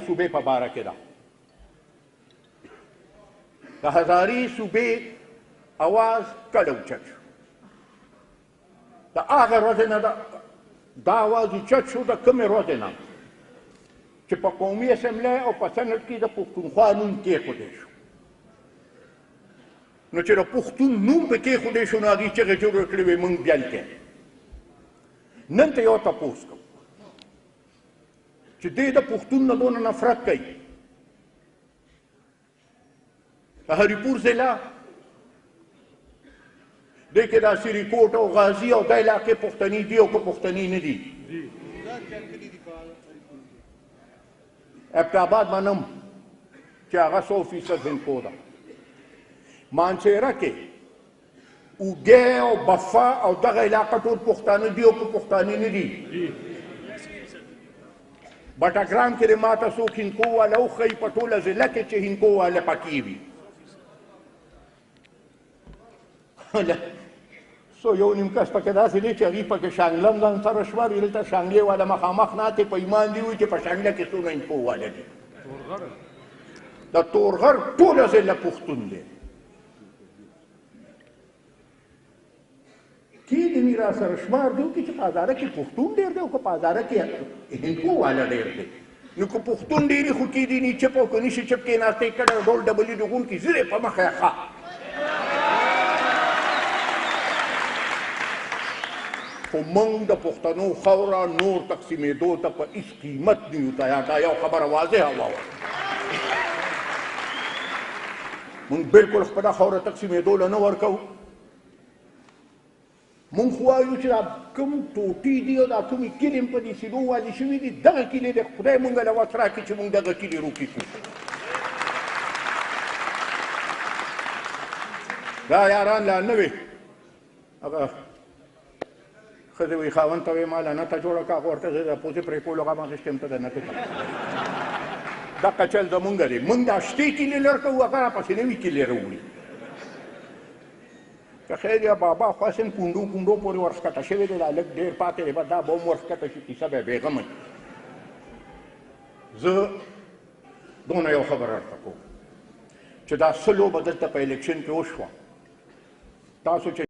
صوبې په باره کې ده. د هزارې صوبې اواز کله اوچت شو؟ د هغه ورځې نه دا اواز اوچت شو د کومې ورځې نه چې په قومي اسمبلی او په سنټ کې د پښتونخوا نوم کېښودی شو. نو چې د پښتون نوم په کېښودی شو نو هغې چغې جوړې کړې وې موږ بیل کې. نن ته یو تپوس کوم چې دی د پښتون نه دونه نفرت کوي. د هریپور ضلع دی کې دا سریکوټ او غازي او دا علاقې پښتني دي او که پښتني نه دي. ابټاباد منم چې هغه 100% هندکو ده. مانسهره کې اوږې او بفا او دغه علاقه ټول پښتانه دي او که پښتانه نه دي. بټګرام کې د ماته څوک هندکو والا وښیي په ټوله ضلع کې چې هندکو والا پکې وي. سو یو نیم کس پکې داسې دی چې هغوی پکې شانګله هم ځان سره شوه. دلته شانګلې والا مخامخ ناستې په ایمان دي وي چې په شانګله کې څومره هندکو والا دي. د تورغر ټوله ضلع پښتون دی. کېدې مې را سره شمار دی وکړي چې په هزاره کې پښتون ډېر دی او که په هزاره کې هندکو والا ډېر دی. نو که پښتون ډېرې خو کېدې ني چپ او که نشي چپ کېناستې کډه ډول ډبلي ډغونکي زیرې په مخه یې ښه. خو موږ د پښتنو خاوره نور تقسیمېدو ته په هېڅ قیمت نه یو تیار. دا یو خبره واضحه واوره. موږ بلکل خپله خاوره تقسیمېدو له نه ورکوو. مونږ خو وایو چې دا کوم ټوټې دي او دا کومې کلي هم په دې سیلو والي شوي دي دغه کلي د خدای مونږ له وس راکړي چې مونږ دغه کلي روکې کړو. دا یاران لا نه وې هغه ښځې وایي خاوند ته وایي ما لعنته جوړه کړه. هغه ورته زه د پوزې پرې کولو هغه ما اخېستی یم ته درنه کړه. دغه چل زمونږ دی. مونږ دا شتې کلي لر کوو هغه راپسې نوي کلي راوړي. که خیر یا بابا خواست کونډو کونډو پورې ورښکته شوی دی. دا لږ ډېر پاتې دی. دا به هم ورښکته شي کیسه به یې بېغمه وي. زه دونه یو خبره درته کوم چې دا څه لوبه دلته په الیکشن کې وشوه تاسو چې